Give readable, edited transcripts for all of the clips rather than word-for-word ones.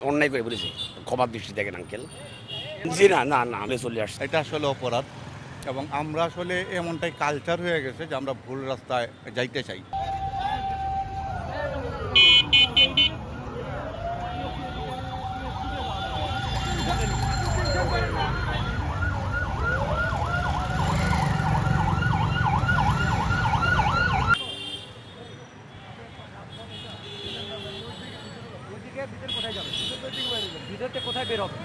অন্যায় করে বলেছি, ক্ষমার দৃষ্টি দেখেন আঙ্কেল। জি না না না, আমি চলে আসছি। এটা আসলে অপরাধ এবং আমরা আসলে এমনটাই কালচার হয়ে গেছে যে আমরা ভুল রাস্তায় যাইতে চাই। কোথায় বের হবে?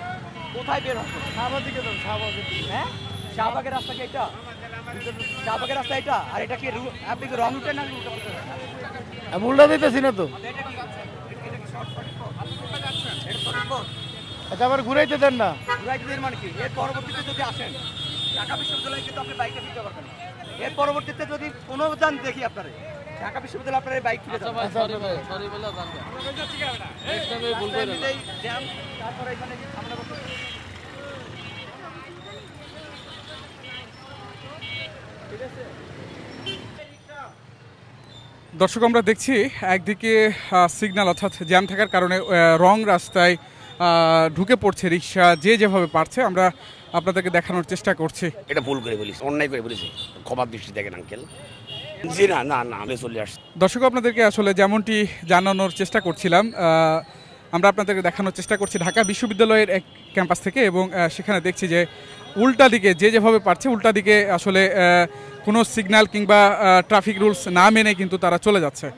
কোথায় বের হবে? হ্যাঁ, শাহবাগের রাস্তা কি এটা? শাহবাগের রাস্তা এটা, আর এটা কি আপনি কি রং রুটে না উল্টা করতে? আমি উল্টা দিতেছি না তো। আচ্ছা, আবার ঘুরাইতে দেন না। ঘুরাইতে দেন মানে কি? এর পরবর্তীতে যদি আসেন ঢাকা বিশ্ববিদ্যালয়ে কিন্তু আপনি বাইকটা ফিরতে পারবেন না। এর পরবর্তীতে যদি কোনো যান দেখি আপনারে ঢাকা বিশ্ববিদ্যালয়ে আপনার এই বাইক ফিরে যাবেন। তারপরে এখানে আমরা দর্শক, আমরা দেখছি একদিকে সিগন্যাল অর্থাৎ জ্যাম থাকার কারণে রং রাস্তায় ঢুকে পড়ছে রিক্সা, যে যেভাবে পারছে আমরা আপনাদেরকে দেখানোর চেষ্টা করছি। এটা ভুল করে বলেছি, অন্যায় করে বলেছি, ক্ষমার দৃষ্টি দেখেন আঙ্কেল। জি না না না, আমি চলে আসছি। দর্শক, আপনাদেরকে আসলে যেমনটি জানানোর চেষ্টা করছিলাম, আমরা আপনাদেরকে দেখানোর চেষ্টা করছি ঢাকা বিশ্ববিদ্যালয়ের এক ক্যাম্পাস থেকে, এবং সেখানে দেখছি যে উল্টা দিকে যে যেভাবে পারছে উল্টা দিকে আসলে কোনো সিগন্যাল কিংবা ট্রাফিক রুলস না মেনে কিন্তু তারা চলে যাচ্ছে।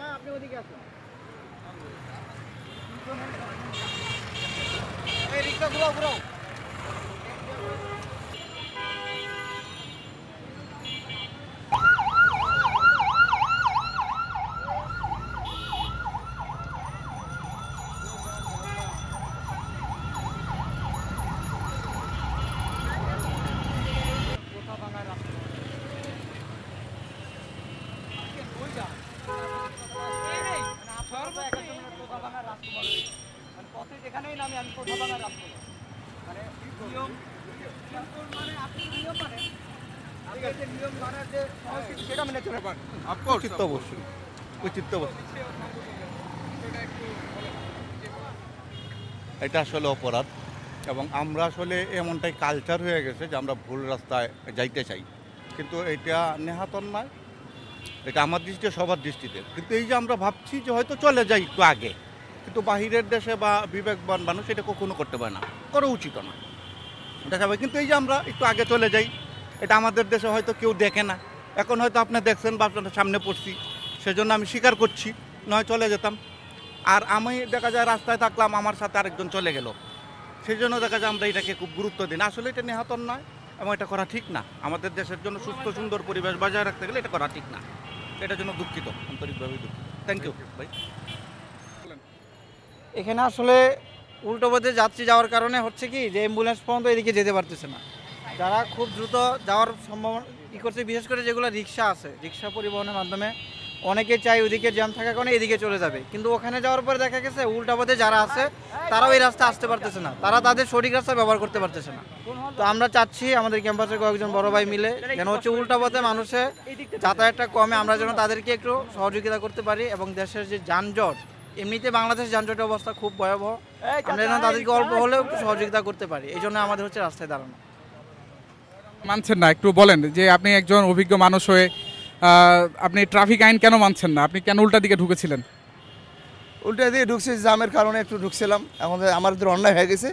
যেখানেই নামি আমি কোথা ভাঙার রাস্তা মানে নিয়ম মানে আপনি নিয়ম মানে আপনি যে নিয়ম মানার যে সংস্কৃতি সেটা মেনে চলে পারেন। উচিত তো অবশ্যই, উচিত তো অবশ্যই। এটা আসলে অপরাধ এবং আমরা আসলে এমনটাই কালচার হয়ে গেছে যে আমরা ভুল রাস্তায় যাইতে চাই, কিন্তু এটা নেহাত অন্যায়। এটা আমার দৃষ্টিতে, সবার দৃষ্টিতে। কিন্তু এই যে আমরা ভাবছি যে হয়তো চলে যাই একটু আগে, কিন্তু বাহিরের দেশে বা বিবেকবান মানুষ এটা কখনো করতে পারে না, করা উচিত না, দেখা যাবে। কিন্তু এই যে আমরা একটু আগে চলে যাই, এটা আমাদের দেশে হয়তো কেউ দেখে না। এখন হয়তো আপনি দেখছেন বা আপনার সামনে পড়ছি, সেজন্য আমি স্বীকার করছি, নয় চলে যেতাম। আর আমি দেখা যায় রাস্তায় থাকলাম, আমার সাথে আরেকজন চলে গেল, সেই জন্য দেখা যায় আমরা এটাকে খুব গুরুত্ব দিই না। আসলে এটা নেহাত নয় এবং এটা করা ঠিক না। আমাদের দেশের জন্য সুস্থ সুন্দর পরিবেশ বজায় রাখতে গেলে এটা করা ঠিক না। এটার জন্য দুঃখিত, আন্তরিকভাবে দুঃখিত। থ্যাংক ইউ ভাই। এখানে আসলে উল্টো পথে যাত্রী যাওয়ার কারণে হচ্ছে কি যে অ্যাম্বুলেন্স পর্যন্ত এদিকে যেতে পারতেছে না। যারা খুব দ্রুত যাওয়ার সম্ভাবনা করছে, বিশেষ করে যেগুলো রিক্সা আছে, রিক্সা পরিবহনের মাধ্যমে অনেকে চাই ওইদিকে জ্যাম থাকার কারণে এদিকে চলে যাবে, কিন্তু ওখানে যাওয়ার পরে দেখা গেছে উল্টা পথে যারা আছে তারাও এই রাস্তা আসতে পারতেছে না, তারা তাদের সঠিক রাস্তা ব্যবহার করতে পারতেছে না। তো আমরা চাচ্ছি আমাদের ক্যাম্পাসের কয়েকজন বড় ভাই মিলে যেন হচ্ছে উল্টা পথে মানুষের যাতায়াতটা কমে, আমরা যেন তাদেরকে একটু সহযোগিতা করতে পারি, এবং দেশের যে যানজট, এমনিতে বাংলাদেশ যানজটের অবস্থা খুব ভয়াবহ, আমরা যেন তাদেরকে অল্প হলেও একটু সহযোগিতা করতে পারি, এই জন্য আমাদের হচ্ছে রাস্তায় দাঁড়ানো। মানছেন না, একটু বলেন যে আপনি একজন অভিজ্ঞ মানুষ হয়ে আপনি ট্রাফিক আইন কেন মানছেন না? আপনি কেন উল্টা দিকে ঢুকেছিলেন? উল্টা দিয়ে ঢুকছি, জামের কারণে একটু ঢুকছিলাম, এখন আমাদের অন্যায় হয়ে গেছে,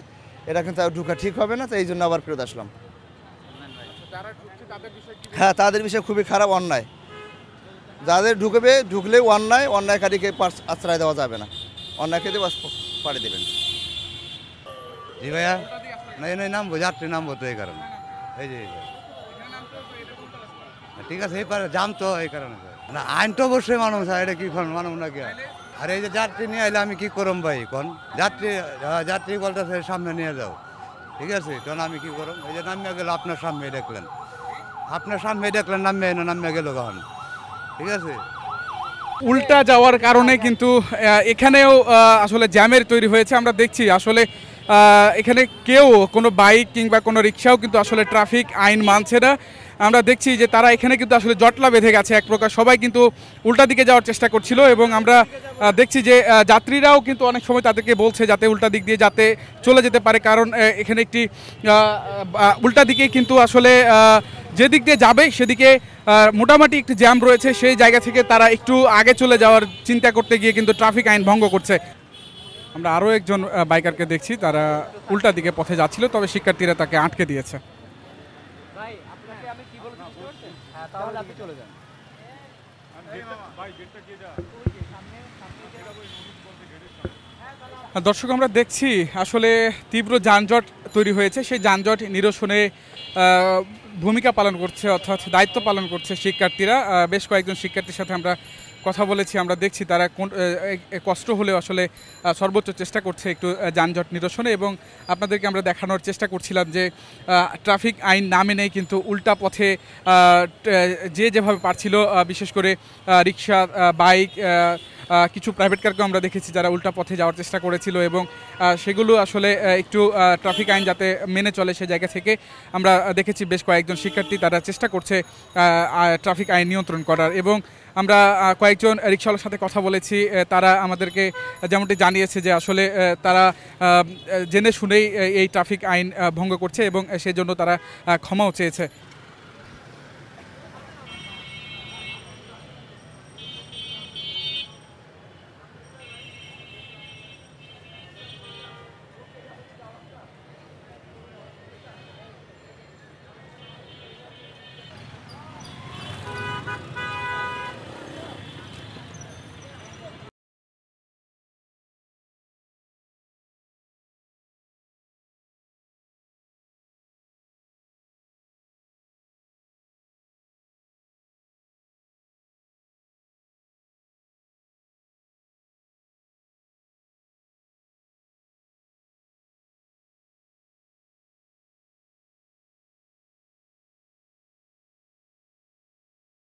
এটা কিন্তু আর ঢুকা ঠিক হবে না, তো এই জন্য আবার ফেরত আসলাম। হ্যাঁ, তাদের বিষয়ে খুবই খারাপ, অন্যায়। যাদের ঢুকলেও অন্যায়, অন্যায়কারীকে আশ্রয় দেওয়া যাবে না, অন্যায়কে দিয়ে পাড়ি দেবেন। জি ভাইয়া, নাই নামবো, যাত্রী নামবো তো এই কারণে। এই যে ঠিক আছে, এই পারে জাম তো এই কারণে না, আইন তো অবশ্যই মানুষ, এটা কি মানুষ নাকি? আর এই যে যাত্রী নিয়ে আইলে আমি কি করম ভাই? কোন যাত্রী বলতেছে সামনে নিয়ে যাও, ঠিক আছে, তখন আমি কি করম? এই যে নামিয়ে গেল, আপনার সামনে দেখলেন, নামিয়ে গেল কখন, ঠিক আছে। উল্টা যাওয়ার কারণে কিন্তু এখানেও আসলে জ্যামের তৈরি হয়েছে। আমরা দেখছি আসলে এখানে কেউ কোনো বাইক কিংবা কোনো রিক্সাও কিন্তু আসলে ট্রাফিক আইন মানছে না। আমরা দেখছি যে তারা এখানে কিন্তু আসলে জটলা বেঁধে গেছে এক প্রকার, সবাই কিন্তু উল্টা দিকে যাওয়ার চেষ্টা করছিল এবং আমরা দেখছি যে যাত্রীরাও কিন্তু অনেক সময় তাদেরকে বলছে যাতে উল্টা দিক দিয়ে যাতে চলে যেতে পারে, কারণ এখানে একটি উল্টা দিকে কিন্তু আসলে যেদিক দিয়ে যাবে সেদিকে মোটামুটি একটি জ্যাম রয়েছে, সেই জায়গা থেকে তারা একটু আগে চলে যাওয়ার চিন্তা করতে গিয়ে কিন্তু ট্রাফিক আইন ভঙ্গ করছে। আমরা আরও একজন বাইকারকে দেখছি, তারা উল্টা দিকে পথে যাচ্ছিল, তবে শিক্ষার্থীরা তাকে আটকে দিয়েছে। ভাই আপনাকে আমি কি বলতে বুঝতে পারছেন? হ্যাঁ তাহলে আপনি চলে যান। দর্শক আমরা দেখছি আসলে তীব্র যানজট তৈরি হয়েছে, সেই যানজট নিরসনে ভূমিকা পালন করছে অর্থাৎ দায়িত্ব পালন করছে শিক্ষার্থীরা। বেশ কয়েকজন শিক্ষার্থীর সাথে আমরা কথা বলেছি, আমরা দেখছি তারা কষ্ট হলেও আসলে সর্বোচ্চ চেষ্টা করছে একটু যানজট নিরসনে এবং আপনাদেরকে আমরা দেখানোর চেষ্টা করছিলাম যে ট্রাফিক আইন না মেনেই কিন্তু উল্টা পথে যে যেভাবে পারছিল, বিশেষ করে রিক্সা, বাইক, কিছু প্রাইভেট কারকেও আমরা দেখেছি যারা উল্টা পথে যাওয়ার চেষ্টা করেছিল এবং সেগুলো আসলে একটু ট্রাফিক আইন যাতে মেনে চলে সে জায়গা থেকে আমরা দেখেছি বেশ কয়েকজন শিক্ষার্থী তারা চেষ্টা করছে ট্রাফিক আইন নিয়ন্ত্রণ করার। এবং আমরা কয়েকজন রিক্সাওয়ালার সাথে কথা বলেছি, তারা আমাদেরকে যেমনটি জানিয়েছে যে আসলে তারা জেনে শুনেই এই ট্রাফিক আইন ভঙ্গ করছে এবং সেজন্য তারা ক্ষমাও চেয়েছে।